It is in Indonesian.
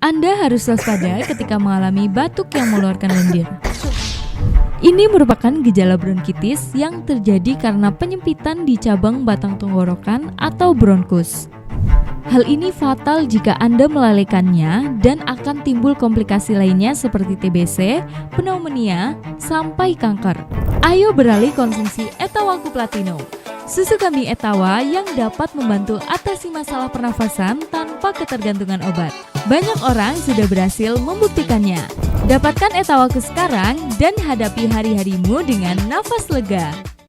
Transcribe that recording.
Anda harus waspada ketika mengalami batuk yang mengeluarkan lendir. Ini merupakan gejala bronkitis yang terjadi karena penyempitan di cabang batang tenggorokan atau bronkus. Hal ini fatal jika Anda melalaikannya dan akan timbul komplikasi lainnya seperti TBC, pneumonia, sampai kanker. Ayo beralih konsumsi Etawaku Platinum, susu kambing Etawa yang dapat membantu atasi masalah pernafasan tanpa ketergantungan obat. Banyak orang sudah berhasil membuktikannya. Dapatkan Etawaku sekarang dan hadapi hari-harimu dengan nafas lega.